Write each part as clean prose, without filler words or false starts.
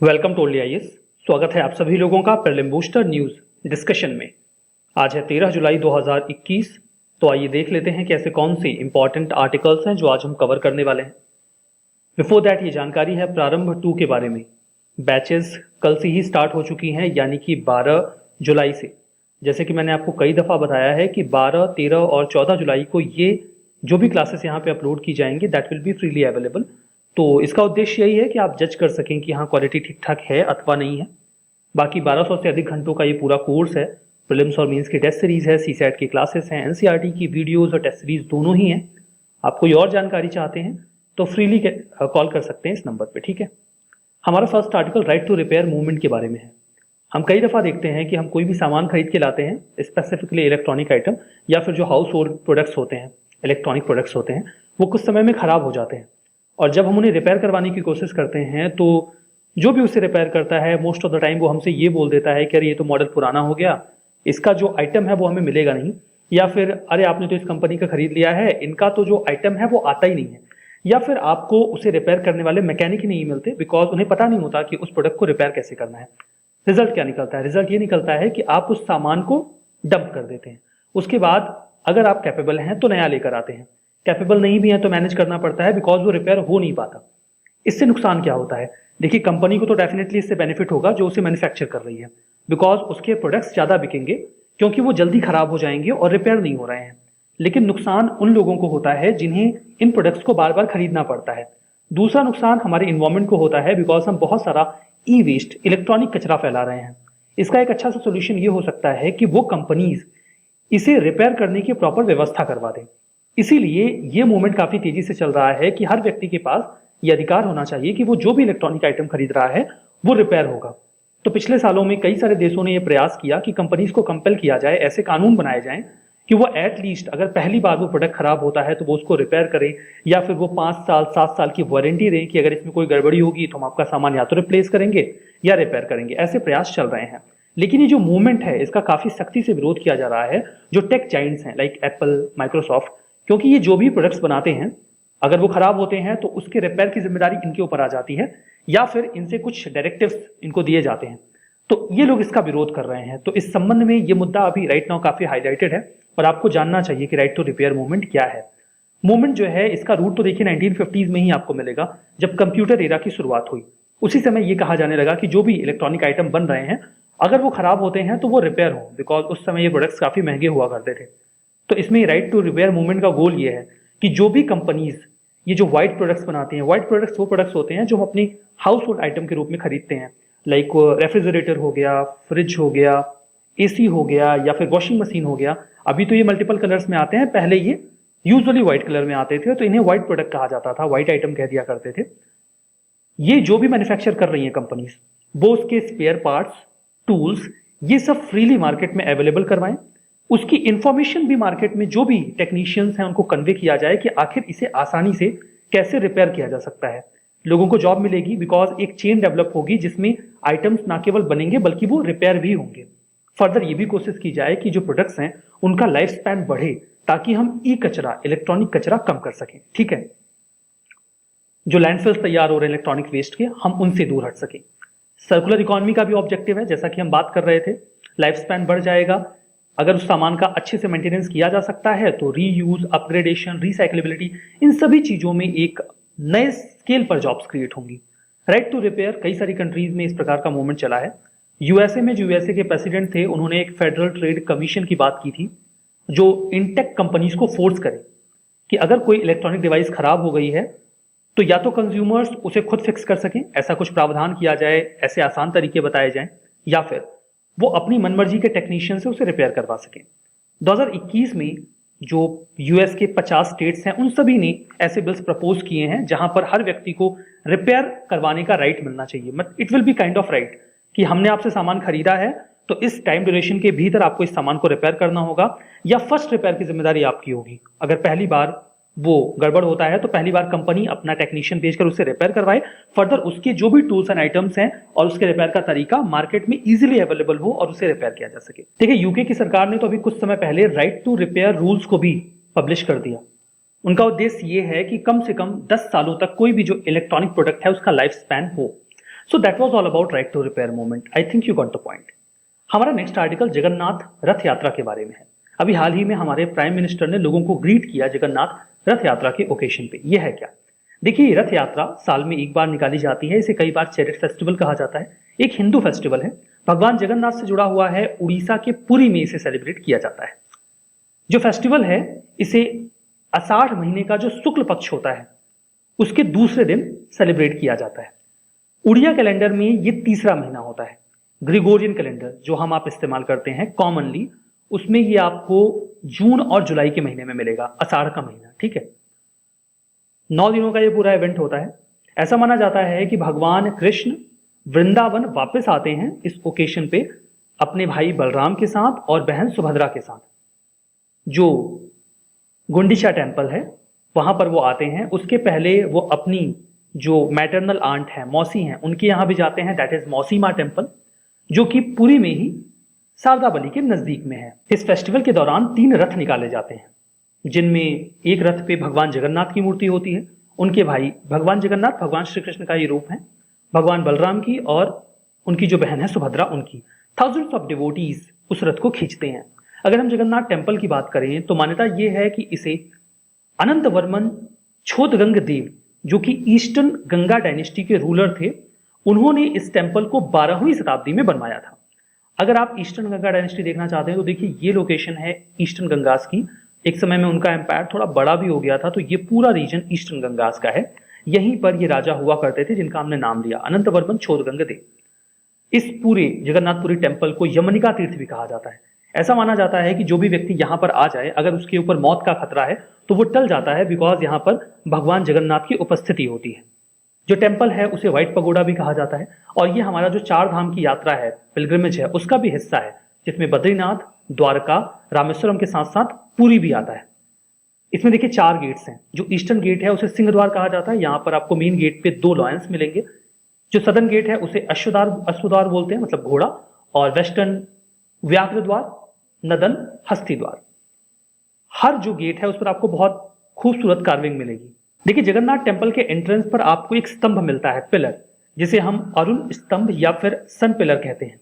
Welcome to only IAS. स्वागत है आप सभी लोगों का प्रीलिम बूस्टर न्यूज डिस्कशन में। आज है 13 जुलाई 2021। तो आइए देख लेते हैं कि ऐसे कौन से इंपॉर्टेंट आर्टिकल्स हैं जो आज हम कवर करने वाले हैं। बिफोर दैट ये जानकारी है प्रारंभ 2 के बारे में। बैचेस कल से ही स्टार्ट हो चुकी हैं, यानी कि 12 जुलाई से। जैसे कि मैंने आपको कई दफ़ा बताया है कि 12, 13 और 14 जुलाई को ये जो भी क्लासेस यहाँ पे अपलोड की जाएंगी that will be freely available. तो इसका उद्देश्य यही है कि आप जज कर सकें कि हाँ क्वालिटी ठीक ठाक है अथवा नहीं है। बाकी 1200 से अधिक घंटों का ये पूरा कोर्स है। प्रीलिम्स और मेंस की टेस्ट सीरीज है, सीसैट की क्लासेस हैं, एनसीईआरटी की वीडियोस और टेस्ट सीरीज दोनों ही हैं। आप कोई और जानकारी चाहते हैं तो फ्रीली कॉल कर सकते हैं इस नंबर पे, ठीक है। हमारा first article right to repair movement के बारे में है। हम कई दफ़ा देखते हैं कि हम कोई भी सामान खरीद के लाते हैं, स्पेसिफिकली इलेक्ट्रॉनिक आइटम या फिर जो हाउस होल्ड प्रोडक्ट्स होते हैं, इलेक्ट्रॉनिक प्रोडक्ट्स होते हैं, वो कुछ समय में ख़राब हो जाते हैं। और जब हम उन्हें रिपेयर करवाने की कोशिश करते हैं तो जो भी उसे रिपेयर करता है मोस्ट ऑफ द टाइम वो हमसे ये बोल देता है कि अरे ये तो मॉडल पुराना हो गया, इसका जो आइटम है वो हमें मिलेगा नहीं, या फिर अरे आपने तो इस कंपनी का खरीद लिया है, इनका तो जो आइटम है वो आता ही नहीं है, या फिर आपको उसे रिपेयर करने वाले मैकेनिक ही नहीं मिलते बिकॉज उन्हें पता नहीं होता कि उस प्रोडक्ट को रिपेयर कैसे करना है। रिजल्ट क्या निकलता है? रिजल्ट ये निकलता है कि आप उस सामान को डंप कर देते हैं। उसके बाद अगर आप कैपेबल हैं तो नया लेकर आते हैं, कैपेबल नहीं भी है तो मैनेज करना पड़ता है बिकॉज वो रिपेयर हो नहीं पाता। इससे नुकसान क्या होता है? देखिए, कंपनी को तो डेफिनेटली इससे बेनिफिट होगा जो उसे मैन्युफैक्चर कर रही है, बिकॉज उसके प्रोडक्ट्स ज्यादा बिकेंगे क्योंकि वो जल्दी खराब हो जाएंगे और रिपेयर नहीं हो रहे हैं। लेकिन नुकसान उन लोगों को होता है जिन्हें इन प्रोडक्ट्स को बार बार खरीदना पड़ता है। दूसरा नुकसान हमारे इन्वायरमेंट को होता है बिकॉज हम बहुत सारा ई वेस्ट, इलेक्ट्रॉनिक कचरा फैला रहे हैं। इसका एक अच्छा सा सोल्यूशन ये हो सकता है कि वो कंपनीज इसे रिपेयर करने की प्रॉपर व्यवस्था करवा दें। इसीलिए ये मूवमेंट काफी तेजी से चल रहा है कि हर व्यक्ति के पास ये अधिकार होना चाहिए कि वो जो भी इलेक्ट्रॉनिक आइटम खरीद रहा है वो रिपेयर होगा। तो पिछले सालों में कई सारे देशों ने यह प्रयास किया कि कंपनीज को कंपेल किया जाए, ऐसे कानून बनाए जाएं कि वो एटलीस्ट अगर पहली बार वो प्रोडक्ट खराब होता है तो वो उसको रिपेयर करें, या फिर वो 5 साल 7 साल की वारंटी दें कि अगर इसमें कोई गड़बड़ी होगी तो हम आपका सामान या तो रिप्लेस करेंगे या रिपेयर करेंगे। ऐसे प्रयास चल रहे हैं। लेकिन ये जो मूवमेंट है इसका काफी सख्ती से विरोध किया जा रहा है जो टेक जाइंट्स हैं लाइक एप्पल, माइक्रोसॉफ्ट, क्योंकि ये जो भी प्रोडक्ट्स बनाते हैं अगर वो खराब होते हैं तो उसके रिपेयर की जिम्मेदारी इनके ऊपर आ जाती है, या फिर इनसे कुछ डायरेक्टिव्स इनको दिए जाते हैं। तो ये लोग इसका विरोध कर रहे हैं। तो इस संबंध में ये मुद्दा अभी राइट नाउ काफी हाईलाइटेड है और आपको जानना चाहिए कि राइट टू रिपेयर मूवमेंट क्या है। मूवमेंट जो है इसका रूट तो देखिए 1950s में ही आपको मिलेगा, जब कंप्यूटर एरा की शुरुआत हुई। उसी समय ये कहा जाने लगा कि जो भी इलेक्ट्रॉनिक आइटम बन रहे हैं अगर वो खराब होते हैं तो वो रिपेयर हो, बिकॉज उस समय ये प्रोडक्ट्स काफी महंगे हुआ करते थे। तो इसमें राइट टू रिपेयर मूवमेंट का गोल ये है कि जो भी कंपनीज ये जो व्हाइट प्रोडक्ट्स बनाती हैं, व्हाइट प्रोडक्ट्स वो प्रोडक्ट्स होते हैं जो हम अपनी हाउस होल्ड आइटम के रूप में खरीदते हैं, लाइक रेफ्रिजरेटर हो गया, फ्रिज हो गया, एसी हो गया, या फिर वॉशिंग मशीन हो गया। अभी तो ये मल्टीपल कलर्स में आते हैं, पहले ये यूजुअली व्हाइट कलर में आते थे तो इन्हें व्हाइट प्रोडक्ट कहा जाता था, व्हाइट आइटम कह दिया करते थे। ये जो भी मैन्युफैक्चर कर रही हैं कंपनीज वो उसके स्पेयर पार्ट्स, टूल्स, ये सब फ्रीली मार्केट में अवेलेबल करवाएं। उसकी इंफॉर्मेशन भी मार्केट में जो भी टेक्नीशियंस हैं उनको कन्वे किया जाए कि आखिर इसे आसानी से कैसे रिपेयर किया जा सकता है। लोगों को जॉब मिलेगी बिकॉज एक चेन डेवलप होगी जिसमें आइटम्स ना केवल बनेंगे बल्कि वो रिपेयर भी होंगे। फर्दर ये भी कोशिश की जाए कि जो प्रोडक्ट्स हैं उनका लाइफ स्पैन बढ़े ताकि हम ई कचरा, इलेक्ट्रॉनिक कचरा कम कर सकें, ठीक है। जो लैंडफिल्स तैयार हो रहे हैं इलेक्ट्रॉनिक वेस्ट के, हम उनसे दूर हट सकें। सर्कुलर इकोनॉमी का भी ऑब्जेक्टिव है, जैसा कि हम बात कर रहे थे। लाइफ स्पैन बढ़ जाएगा अगर उस सामान का अच्छे से मेंटेनेंस किया जा सकता है तो रीयूज, अपग्रेडेशन, रिसाइक्लेबिलिटी, इन सभी चीजों में एक नए स्केल पर जॉब्स क्रिएट होंगी। राइट टू रिपेयर कई सारी कंट्रीज में इस प्रकार का मूवमेंट चला है। यूएसए में जो यूएसए के प्रेसिडेंट थे उन्होंने एक फेडरल ट्रेड कमीशन की बात की थी जो इनटेक कंपनीज को फोर्स करे कि अगर कोई इलेक्ट्रॉनिक डिवाइस खराब हो गई है तो या तो कंज्यूमर्स उसे खुद फिक्स कर सकें, ऐसा कुछ प्रावधान किया जाए, ऐसे आसान तरीके बताए जाएं, या फिर वो अपनी मनमर्जी के टेक्नीशियन से उसे रिपेयर करवा सकें। 2021 में जो यूएस के 50 स्टेट्स हैं उन सभी ने ऐसे बिल्स प्रपोज किए हैं जहां पर हर व्यक्ति को रिपेयर करवाने का राइट मिलना चाहिए। It will be kind of right कि हमने आपसे सामान खरीदा है तो इस टाइम ड्यूरेशन के भीतर आपको इस सामान को रिपेयर करना होगा, या फर्स्ट रिपेयर की जिम्मेदारी आपकी होगी। अगर पहली बार वो गड़बड़ होता है तो पहली बार कंपनी अपना टेक्नीशियन भेजकर उसे रिपेयर करवाए। फर्दर उसके जो भी टूल्स एंड आइटम्स हैं और उसके रिपेयर का तरीका मार्केट में इजीली अवेलेबल हो और उसे रिपेयर किया जा सके। देखिए, यूके की सरकार ने तो अभी कुछ समय पहले राइट टू रिपेयर रूल्स को भी पब्लिश कर दिया। उनका उद्देश्य ये है कि कम से कम 10 सालों तक कोई भी जो इलेक्ट्रॉनिक प्रोडक्ट है उसका लाइफ स्पैन हो। So that was all about right to repair movement. I think you got the point. हमारा नेक्स्ट आर्टिकल जगन्नाथ रथ यात्रा के बारे में है। अभी हाल ही में हमारे प्राइम मिनिस्टर ने लोगों को ग्रीट किया जगन्नाथ रथ यात्रा के ओकेशन पे। यह है क्या? देखिए, रथ यात्रा साल में एक बार निकाली जाती है। इसे कई बार चैरिट फेस्टिवल कहा जाता है। एक हिंदू फेस्टिवल है, भगवान जगन्नाथ से जुड़ा हुआ है। उड़ीसा के पुरी में इसे सेलिब्रेट किया जाता है। जो फेस्टिवल है, इसे आषाढ़ महीने का जो शुक्ल पक्ष होता है उसके दूसरे दिन सेलिब्रेट किया जाता है। उड़िया कैलेंडर में ये तीसरा महीना होता है। ग्रिगोरियन कैलेंडर जो हम आप इस्तेमाल करते हैं कॉमनली, उसमें ये आपको जून और जुलाई के महीने में मिलेगा, आषाढ़ का महीना। ठीक है, 9 दिनों का ये पूरा इवेंट होता है। ऐसा माना जाता है कि भगवान कृष्ण वृंदावन वापस आते हैं इस ओकेशन पे अपने भाई बलराम के साथ और बहन सुभद्रा के साथ। जो गुंडीचा टेम्पल है वहां पर वो आते हैं। उसके पहले वो अपनी जो मैटरनल आंट है, मौसी हैं, उनके यहां भी जाते हैं। दैट इज मौसी मां टेम्पल, जो कि पुरी में ही सारदाबली के नजदीक में है। इस फेस्टिवल के दौरान 3 रथ निकाले जाते हैं, जिनमें एक रथ पे भगवान जगन्नाथ की मूर्ति होती है, उनके भाई भगवान जगन्नाथ भगवान श्री कृष्ण का ये रूप है, भगवान बलराम की और उनकी जो बहन है सुभद्रा उनकी। थाउजेंड्स ऑफ डिवोटीज उस रथ को खींचते हैं। अगर हम जगन्नाथ टेम्पल की बात करें तो मान्यता यह है कि इसे अनंत वर्मन छोदगंग देव, जो कि ईस्टर्न गंगा डायनेस्टी के रूलर थे, उन्होंने इस टेम्पल को 12वीं शताब्दी में बनवाया था। अगर आप ईस्टर्न गंगा डायनेस्टी देखना चाहते हैं तो देखिए, ये लोकेशन है ईस्टर्न गंगास की। एक समय में उनका एम्पायर थोड़ा बड़ा भी हो गया था, तो ये पूरा रीजन ईस्टर्न गंगास का है। यहीं पर ये राजा हुआ करते थे जिनका हमने नाम लिया, अनंत वर्मन छोदगंग देव। इस पूरे जगन्नाथपुरी टेम्पल को यमनिका तीर्थ भी कहा जाता है। ऐसा माना जाता है कि जो भी व्यक्ति यहां पर आ जाए, अगर उसके ऊपर मौत का खतरा है तो वो टल जाता है, बिकॉज यहां पर भगवान जगन्नाथ की उपस्थिति होती है। जो टेम्पल है उसे व्हाइट पगोडा भी कहा जाता है। और ये हमारा जो 4 धाम की यात्रा है, पिलग्रिमेज है, उसका भी हिस्सा है, जिसमें बद्रीनाथ, द्वारका, रामेश्वरम के साथ साथ पुरी भी आता है। इसमें देखिए 4 गेट्स हैं। जो ईस्टर्न गेट है उसे सिंह द्वार कहा जाता है। यहाँ पर आपको मेन गेट पे 2 लॉयंस मिलेंगे। जो सदर्न गेट है उसे अश्वद्वार बोलते हैं, मतलब घोड़ा। और वेस्टर्न व्याघ्र द्वार, नदन, हस्ती द्वार। हर जो गेट है उस पर आपको बहुत खूबसूरत कार्विंग मिलेगी। देखिए, जगन्नाथ टेम्पल के एंट्रेंस पर आपको एक स्तंभ मिलता है, पिलर, जिसे हम अरुण स्तंभ या फिर सन पिलर कहते हैं।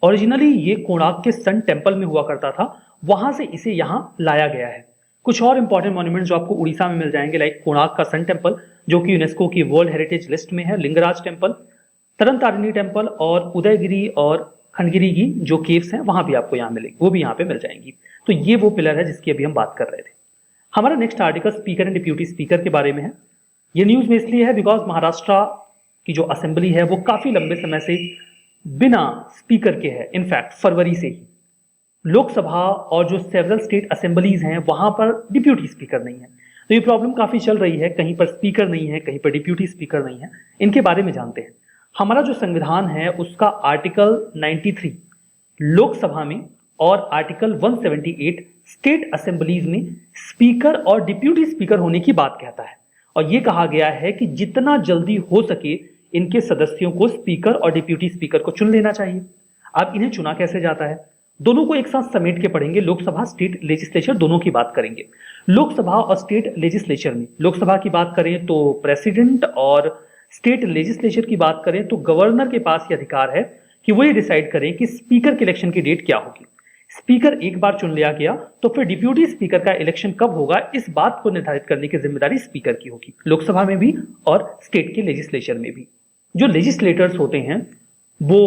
ओरिजिनली ये कोणार्क के सन टेम्पल में हुआ करता था, वहां से इसे यहां लाया गया है। कुछ और इंपॉर्टेंट मॉन्यूमेंट्स जो आपको उड़ीसा में मिल जाएंगे, लाइक कोणार्क का सन टेम्पल जो कि यूनेस्को की वर्ल्ड हेरिटेज लिस्ट में है, लिंगराज टेम्पल, तरन तारिणी टेम्पल और उदयगिरी और खंडगिरी की जो केव्स हैं वहां भी आपको यहाँ मिलेगी, वो भी यहाँ पे मिल जाएंगी। तो ये वो पिलर है जिसकी अभी हम बात कर रहे थे। हमारा next article speaker and deputy speaker के बारे में है। ये न्यूज में इसलिए है बिकॉज महाराष्ट्र की जो असेंबली है वो काफी लंबे समय से बिना स्पीकर के है। इनफैक्ट फरवरी से ही लोकसभा और जो सेवरल स्टेट असेंबलीज हैं वहां पर डिप्यूटी स्पीकर नहीं है। तो ये प्रॉब्लम काफी चल रही है, कहीं पर स्पीकर नहीं है, कहीं पर डिप्यूटी स्पीकर नहीं है। इनके बारे में जानते हैं। हमारा जो संविधान है उसका आर्टिकल 93 लोकसभा में और आर्टिकल 178 स्टेट असेंबलीज में स्पीकर और डिप्यूटी स्पीकर होने की बात कहता है। और यह कहा गया है कि जितना जल्दी हो सके इनके सदस्यों को स्पीकर और डिप्यूटी स्पीकर को चुन लेना चाहिए। अब इन्हें चुना कैसे जाता है, दोनों को एक साथ समेट के पढ़ेंगे। लोकसभा, स्टेट लेजिस्लेचर दोनों की बात करेंगे। लोकसभा और स्टेट लेजिस्लेचर में लोकसभा की बात करें तो प्रेसिडेंट और स्टेट लेजिस्लेचर की बात करें तो गवर्नर के पास यह अधिकार है कि वो ये डिसाइड करें कि स्पीकर के इलेक्शन की डेट क्या होगी। स्पीकर एक बार चुन लिया गया तो फिर डिप्यूटी स्पीकर का इलेक्शन कब होगा, इस बात को निर्धारित करने की जिम्मेदारी स्पीकर की होगी, लोकसभा में भी और स्टेट के लेजिस्लेचर में भी। जो लेजिस्लेटर्स होते हैं वो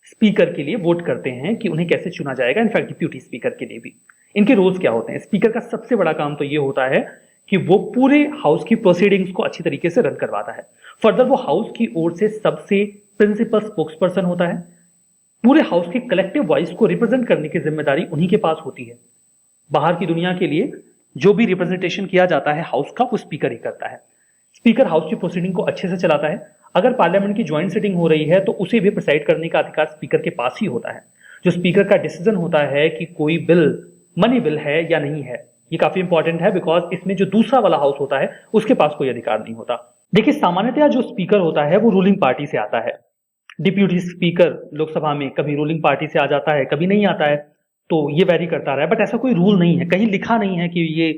स्पीकर के लिए वोट करते हैं कि उन्हें कैसे चुना जाएगा। इनफैक्ट डिप्यूटी स्पीकर के लिए भी इनके रोल्स क्या होते हैं। स्पीकर का सबसे बड़ा काम तो ये होता है कि वो पूरे हाउस की प्रोसीडिंग्स को अच्छी तरीके से रन करवाता है। फर्दर वो हाउस की ओर से सबसे प्रिंसिपल स्पोक्सपर्सन होता है। पूरे हाउस के कलेक्टिव वॉइस को रिप्रेजेंट करने की जिम्मेदारी उन्हीं के पास होती है। बाहर की दुनिया के लिए जो भी रिप्रेजेंटेशन किया जाता है हाउस का, वो स्पीकर ही करता है। स्पीकर हाउस की प्रोसीडिंग को अच्छे से चलाता है। अगर पार्लियामेंट की ज्वाइंट सिटिंग हो रही है तो उसे भी प्रिसाइड करने का अधिकार स्पीकर के पास ही होता है। जो स्पीकर का डिसीजन होता है कि कोई बिल मनी बिल है या नहीं है, ये काफी इंपॉर्टेंट है बिकॉज इसमें जो दूसरा वाला हाउस होता है उसके पास कोई अधिकार नहीं होता। देखिए, सामान्यतया जो स्पीकर होता है वो रूलिंग पार्टी से आता है। डिप्यूटी स्पीकर लोकसभा में कभी रूलिंग पार्टी से आ जाता है, कभी नहीं आता है, तो ये वेरी करता रहा है। बट ऐसा कोई रूल नहीं है, कहीं लिखा नहीं है कि ये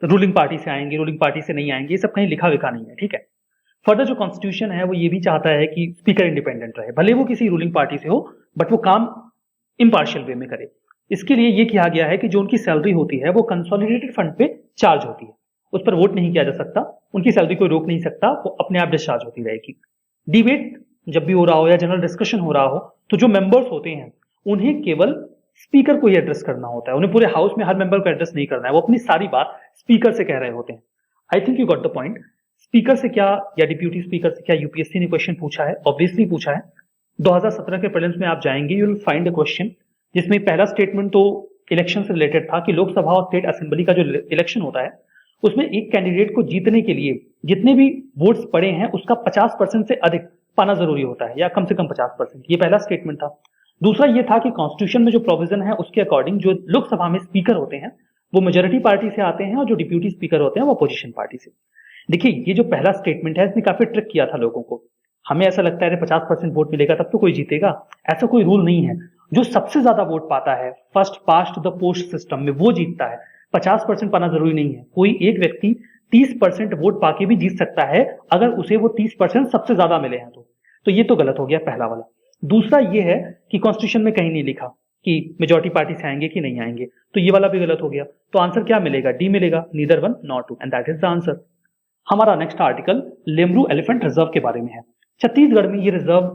रूलिंग पार्टी से आएंगे, रूलिंग पार्टी से नहीं आएंगे, ये सब कहीं लिखा विखा नहीं है। ठीक है, फर्दर जो कॉन्स्टिट्यूशन है वो ये भी चाहता है कि स्पीकर इंडिपेंडेंट रहे, भले वो किसी रूलिंग पार्टी से हो, बट वो काम इम्पार्शियल वे में करे। इसके लिए ये किया गया है कि जो उनकी सैलरी होती है वो कंसोलिडेटेड फंड पे चार्ज होती है, उस पर वोट नहीं किया जा सकता, उनकी सैलरी कोई रोक नहीं सकता, वो अपने आप डिस्चार्ज होती रहेगी। डिबेट जब भी हो रहा हो या जनरल डिस्कशन हो रहा हो तो जो मेंबर्स होते हैं उन्हें केवल स्पीकर को ही एड्रेस करना होता है, उन्हें पूरे हाउस में हर मेंबर को एड्रेस नहीं करना है, वो अपनी सारी बात स्पीकर से कह रहे होते हैं। आई think you got the point. Speaker से क्या या डिप्यूटी स्पीकर से क्या यूपीएससी ने क्वेश्चन पूछा है? ऑब्वियसली पूछा है। 2017 के प्रीलिम्स में आप जाएंगे, you will find a question जिसमें पहला स्टेटमेंट तो इलेक्शन से रिलेटेड था कि लोकसभा और स्टेट असेंबली का जो इलेक्शन होता है उसमें एक कैंडिडेट को जीतने के लिए जितने भी वोट्स पड़े हैं उसका 50% से अधिक पाना जरूरी होता है, या कम से कम 50%। ये पहला स्टेटमेंट था। दूसरा ये था कि कॉन्स्टिट्यूशन में जो प्रोविजन है उसके अकॉर्डिंग जो लोकसभा में स्पीकर होते हैं वो मेजोरिटी पार्टी से आते हैं और जो डिप्यूटी स्पीकर होते हैं वो अपोजिशन पार्टी से। देखिए, ये जो पहला स्टेटमेंट है इसने काफी ट्रिक किया था लोगों को। हमें ऐसा लगता है 50% वोट मिलेगा तब तो कोई जीतेगा, ऐसा कोई रूल नहीं है। जो सबसे ज्यादा वोट पाता है first past the post system में वो जीतता है। 50% पाना जरूरी नहीं है, कोई एक व्यक्ति 30% वोट पाके भी जीत सकता है अगर उसे वो 30% सबसे ज्यादा मिले हैं तो ये तो गलत हो गया पहला वाला। दूसरा ये है कि कॉन्स्टिट्यूशन में कहीं नहीं लिखा कि मेजॉरिटी पार्टी से आएंगे कि नहीं आएंगे, तो ये वाला भी गलत हो गया। तो आंसर क्या मिलेगा? डी मिलेगा, neither one not two, and that is the answer. हमारा next article Lemru elephant reserve के बारे में है। छत्तीसगढ़ में ये रिजर्व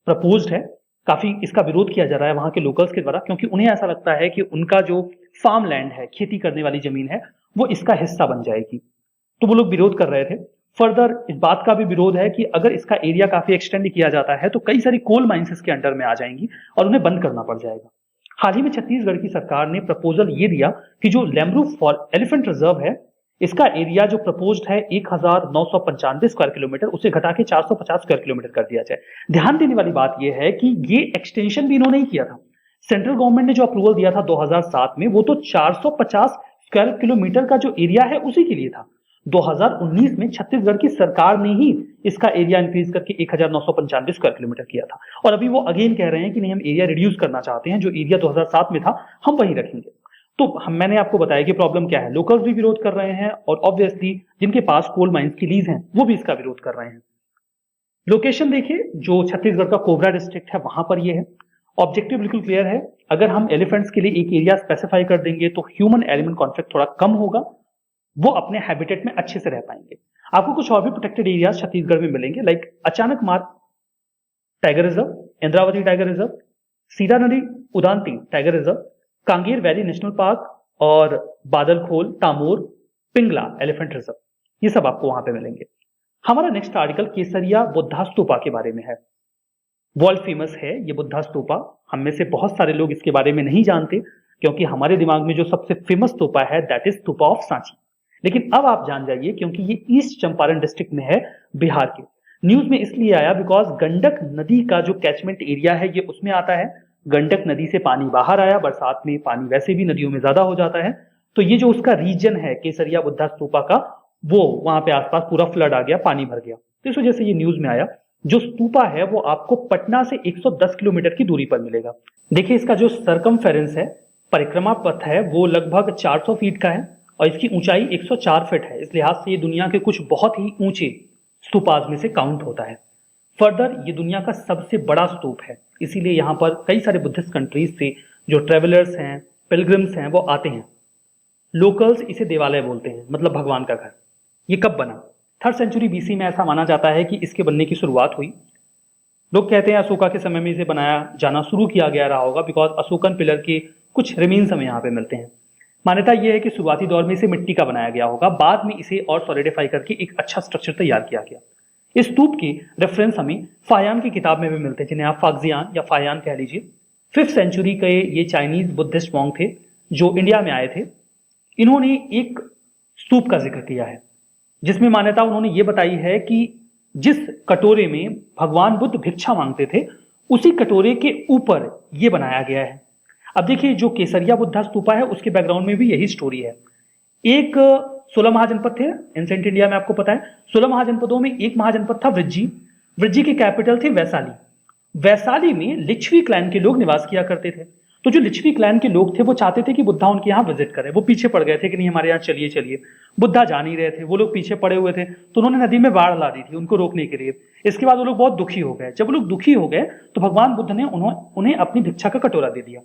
प्रपोज्ड है, काफी इसका विरोध किया जा रहा है वहां के लोकल्स के द्वारा, क्योंकि उन्हें ऐसा लगता है कि उनका जो फार्म लैंड है, खेती करने वाली जमीन है, वो इसका हिस्सा बन जाएगी, तो वो लोग विरोध कर रहे थे। फर्दर इस बात का भी विरोध है कि अगर इसका एरिया काफी एक्सटेंड किया जाता है तो कई सारी कोल माइंस इसके अंडर में आ जाएंगी और उन्हें बंद करना पड़ जाएगा। हाल ही में छत्तीसगढ़ की सरकार ने प्रपोजल ये दिया कि जो लेमरू एलिफेंट रिजर्व है इसका एरिया जो प्रपोज्ड है 1995 स्क्वायर किलोमीटर, उसे घटा के 450 स्क्वायर किलोमीटर कर दिया जाए। ध्यान देने वाली बात यह है कि ये एक्सटेंशन भी इन्होंने ही किया था। सेंट्रल गवर्नमेंट ने जो अप्रूवल दिया था 2007 में वो तो 450 स्क्वायर किलोमीटर का जो एरिया है उसी के लिए था। 2019 में छत्तीसगढ़ की सरकार ने ही इसका एरिया इंक्रीज करके 1995 स्क्वायर किलोमीटर किया था, और अभी वो अगेन कह रहे हैं कि नहीं, हम एरिया रिड्यूस करना चाहते हैं, जो एरिया 2007 में था हम वही रखेंगे। तो मैंने आपको बताया कि प्रॉब्लम क्या है। लोकल्स भी विरोध कर रहे हैं और ऑब्वियसली जिनके पास कोल माइंस की लीज हैं वो भी इसका विरोध कर रहे हैं। लोकेशन देखिए, जो छत्तीसगढ़ का कोबरा डिस्ट्रिक्ट है वहां पर ये है। ऑब्जेक्टिव बिल्कुल क्लियर है, अगर हम एलिफेंट्स के लिए एक एरिया स्पेसिफाई कर देंगे तो ह्यूमन एलिमेंट कॉन्फ्लिक्ट थोड़ा कम होगा, वो अपने हैबिटेट में अच्छे से रह पाएंगे। आपको कुछ और भी प्रोटेक्टेड एरियाज छत्तीसगढ़ में मिलेंगे, लाइक अचानक मार्ग tiger reserve, Indravati tiger reserve, सीधा नदी Udanti tiger reserve, Kanger valley national park और बादलखोल, तामोर, पिंगला एलिफेंट रिजर्व, ये सब आपको वहां पे मिलेंगे। हमारा नेक्स्ट आर्टिकल केसरिया बुद्धा स्तूपा के बारे में है। वर्ल्ड फेमस है ये बुद्धा स्तूपा। हम में से बहुत सारे लोग इसके बारे में नहीं जानते, क्योंकि हमारे दिमाग में जो सबसे फेमस स्तूपा है that is stupa of Sanchi. लेकिन अब आप जान जाइए, क्योंकि ये ईस्ट चंपारण डिस्ट्रिक्ट में है, बिहार के। न्यूज में इसलिए आया बिकॉज गंडक नदी का जो कैचमेंट एरिया है ये उसमें आता है। गंडक नदी से पानी बाहर आया, बरसात में पानी वैसे भी नदियों में ज्यादा हो जाता है, तो ये जो उसका रीजन है केसरिया बुद्धा स्तूपा का, वो वहां पे आसपास पूरा फ्लड आ गया, पानी भर गया, तो इस वजह से ये न्यूज में आया। जो स्तूपा है वो आपको पटना से 110 किलोमीटर की दूरी पर मिलेगा। देखिए, इसका जो सरकमफेरेंस है, परिक्रमा पथ है, वो लगभग 400 फीट का है और इसकी ऊंचाई 104 फीट है। इस लिहाज से ये दुनिया के कुछ बहुत ही ऊंचे स्तूपाज में से काउंट होता है। फर्दर ये दुनिया का सबसे बड़ा स्तूप है, इसीलिए यहाँ पर कई सारे बुद्धिस्ट कंट्रीज से जो ट्रेवलर्स हैं, पिलग्रिम्स हैं, वो आते हैं। लोकल्स इसे देवालय बोलते हैं, मतलब भगवान का घर। ये कब बना? 3rd सेंचुरी बीसी में ऐसा माना जाता है कि इसके बनने की शुरुआत हुई। लोग कहते हैं अशोका के समय में इसे बनाया जाना शुरू किया गया रहा होगा, बिकॉज अशोकन पिलर के कुछ रिमेन्स हमें यहाँ पे मिलते हैं। मान्यता यह है कि शुरुआती दौर में इसे मिट्टी का बनाया गया होगा, बाद में इसे और सॉलिडिफाई करके एक अच्छा स्ट्रक्चर तैयार किया गया। इस स्तूप के रेफरेंस हमें फायान की किताब में भी मिलते हैं, जिन्हें आप फागजियान या फायान कह लीजिए। 5th सेंचुरी के ये चाइनीज बुद्धिस्ट मॉन्क थे जो इंडिया में आए थे। इन्होंने एक स्तूप का जिक्र किया है जिसमें मान्यता उन्होंने ये बताई है कि जिस कटोरे में भगवान बुद्ध भिक्षा मांगते थे उसी कटोरे के ऊपर ये बनाया गया है। अब देखिए, जो केसरिया बुद्धा स्तूपा है उसके बैकग्राउंड में भी यही स्टोरी है। एक 16 महाजनपद थे एंसेंट इंडिया में, आपको पता है। 16 महाजनपदों में एक महाजनपद था वृज्जी। वृज्जी की कैपिटल थी वैशाली। वैशाली में लिच्छवी क्लैन के लोग निवास किया करते थे। तो जो लिच्छवी क्लैन के लोग थे वो चाहते थे कि बुद्धा उनके यहाँ विजिट करे। वो पीछे पड़ गए थे कि नहीं हमारे यहाँ चलिए चलिए, बुद्धा जा नहीं रहे थे, वो लोग पीछे पड़े हुए थे। तो उन्होंने नदी में बाढ़ ला दी थी उनको रोकने के लिए। इसके बाद वो लोग बहुत दुखी हो गए। जब वो लोग दुखी हो गए तो भगवान बुद्ध ने उन्हें अपनी भिक्षा का कटोरा दे दिया।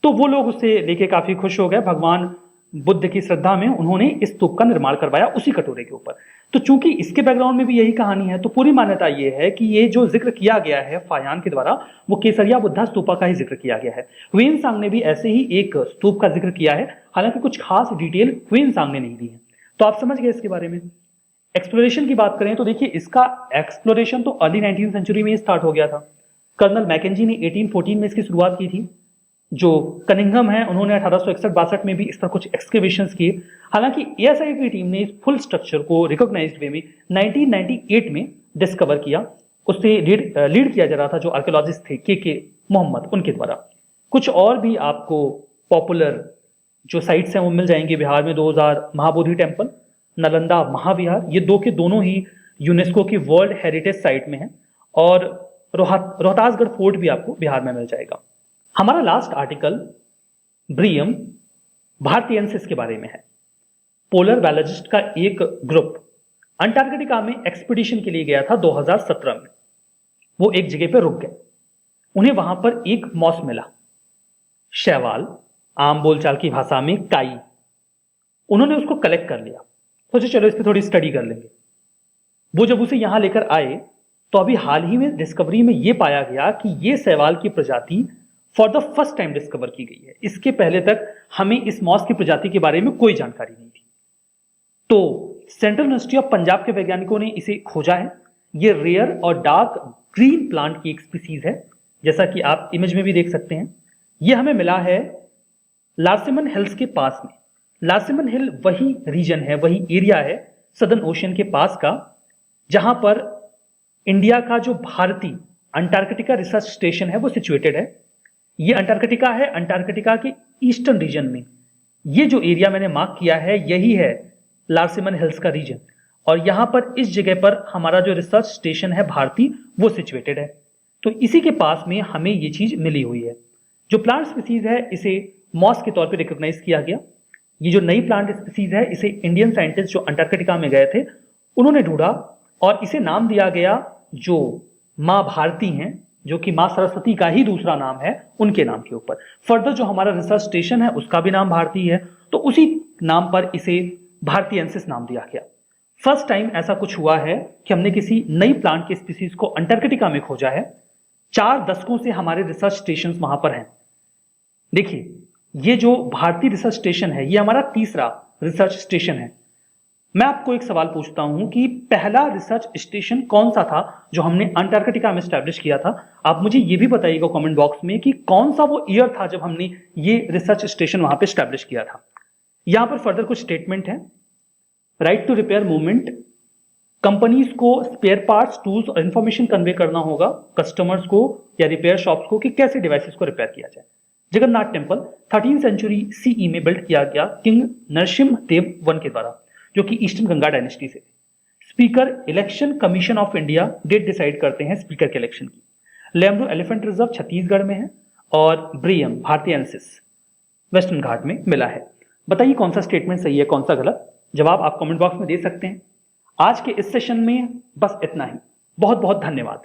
तो वो लोग उससे लेके काफी खुश हो गए। भगवान बुद्ध की श्रद्धा में उन्होंने इस स्तूप का निर्माण करवाया उसी कटोरे के ऊपर। तो चूंकि इसके बैकग्राउंड में भी यही कहानी है, तो पूरी मान्यता ये है कि ये जो जिक्र किया गया है फायान के द्वारा, वो केसरिया बुद्धा स्तूपा का ही जिक्र किया गया है। ह्वेनसांग ने भी ऐसे ही एक स्तूप का जिक्र किया है, हालांकि कुछ खास डिटेल ह्वेनसांग ने नहीं दी है। तो आप समझ गए इसके बारे में। एक्सप्लोरेशन की बात करें तो देखिए, इसका एक्सप्लोरेशन तो अर्ली 19th सेंचुरी में ही स्टार्ट हो गया था। कर्नल मैकेंजी ने 1814 में इसकी शुरुआत की थी। जो कनिंघम है उन्होंने 1861-62 में भी इस पर कुछ एक्सकेवेशंस किए। हालांकि एएसआई की टीम ने इस फुल स्ट्रक्चर को रिकॉग्नाइज्ड वे में 1998 में डिस्कवर किया। उससे लीड किया जा रहा था जो आर्कियोलॉजिस्ट थे के मोहम्मद, उनके द्वारा। कुछ और भी आपको पॉपुलर जो साइट्स हैं वो मिल जाएंगे बिहार में। 2000 महाबोधि टेम्पल, नालंदा महाविहार, ये दो के दोनों ही यूनेस्को की वर्ल्ड हेरिटेज साइट में है। और रोहतासगढ़ फोर्ट भी आपको बिहार में मिल जाएगा। हमारा लास्ट आर्टिकल ब्रियम भारतीयंसिस के बारे में है। पोलर बायोलॉजिस्ट का एक ग्रुप अंटार्कटिका में एक्सपीडिशन के लिए गया था 2017 में। वो एक जगह पर रुक गए। उन्हें वहां पर एक मॉस मिला, शैवाल, आम बोलचाल की भाषा में काई। उन्होंने उसको कलेक्ट कर लिया, सोचे चलो इस पर थोड़ी स्टडी कर लेंगे। वो जब उसे यहां लेकर आए तो अभी हाल ही में डिस्कवरी में यह पाया गया कि यह शैवाल की प्रजाति for the first time discover की गई है। इसके पहले तक हमें इस मॉस की प्रजाति के बारे में कोई जानकारी नहीं थी। तो सेंट्रल यूनिवर्सिटी ऑफ पंजाब के वैज्ञानिकों ने इसे खोजा है। ये रेयर और डार्क ग्रीन प्लांट की एक स्पीसीज है, जैसा कि आप इमेज में भी देख सकते हैं। यह हमें मिला है लार्सिमन हिल्स के पास में। लार्सिमन हिल वही रीजन है, वही एरिया है सदर्न ओशियन के पास का, जहां पर इंडिया का जो भारतीय अंटार्कटिका रिसर्च स्टेशन है वो सिचुएटेड है। ये अंटार्कटिका है, अंटार्कटिका के ईस्टर्न रीजन में। ये जो एरिया मैंने मार्क किया है यही है लार्सिमन हिल्स का रीजन। और यहां पर इस जगह पर हमारा जो रिसर्च स्टेशन है भारतीय वो सिचुएटेड है। तो इसी के पास में हमें ये चीज मिली हुई है। जो प्लांट स्पीसीज है इसे मॉस के तौर पर रिकॉग्नाइज किया गया। ये जो नई प्लांट स्पीसीज है इसे इंडियन साइंटिस्ट जो अंटार्कटिका में गए थे उन्होंने ढूंढा और इसे नाम दिया गया जो मां भारती हैं, जो कि मां सरस्वती का ही दूसरा नाम है, उनके नाम के ऊपर। फर्दर जो हमारा रिसर्च स्टेशन है उसका भी नाम भारती है, तो उसी नाम पर इसे भारतीयंसिस नाम दिया गया। फर्स्ट टाइम ऐसा कुछ हुआ है कि हमने किसी नई प्लांट की स्पीसीज को अंटार्कटिका में खोजा है। 4 दशकों से हमारे रिसर्च स्टेशन वहां पर हैं। देखिए, ये जो भारतीय रिसर्च स्टेशन है ये हमारा तीसरा रिसर्च स्टेशन है। मैं आपको एक सवाल पूछता हूं कि पहला रिसर्च स्टेशन कौन सा था जो हमने अंटार्कटिका में स्टैब्लिश किया था। आप मुझे ये भी बताइएगा कमेंट बॉक्स में कि कौन सा वो ईयर था जब हमने ये रिसर्च स्टेशन वहां पे स्टैब्लिश किया था। यहां पर फर्दर कुछ स्टेटमेंट है। Right to repair movement, companies को स्पेयर पार्ट्स, टूल्स और इंफॉर्मेशन कन्वे करना होगा कस्टमर्स को या रिपेयर शॉप्स को कि कैसे डिवाइसेस को रिपेयर किया जाए। Jagannath temple 13th century CE में बिल्ड किया गया किंग नरसिम्हा देव वन के द्वारा, जो कि ईस्टर्न गंगा डायनेस्टी से। Speaker election commission of India date decide करते हैं स्पीकर के इलेक्शन की। लेमरू एलिफेंट रिजर्व छत्तीसगढ़ में है और ब्रियम भारतीयंसिस वेस्टर्न घाट में मिला है। बताइए कौन सा स्टेटमेंट सही है, कौन सा गलत। जवाब आप कमेंट बॉक्स में दे सकते हैं। आज के इस सेशन में बस इतना ही। बहुत बहुत धन्यवाद।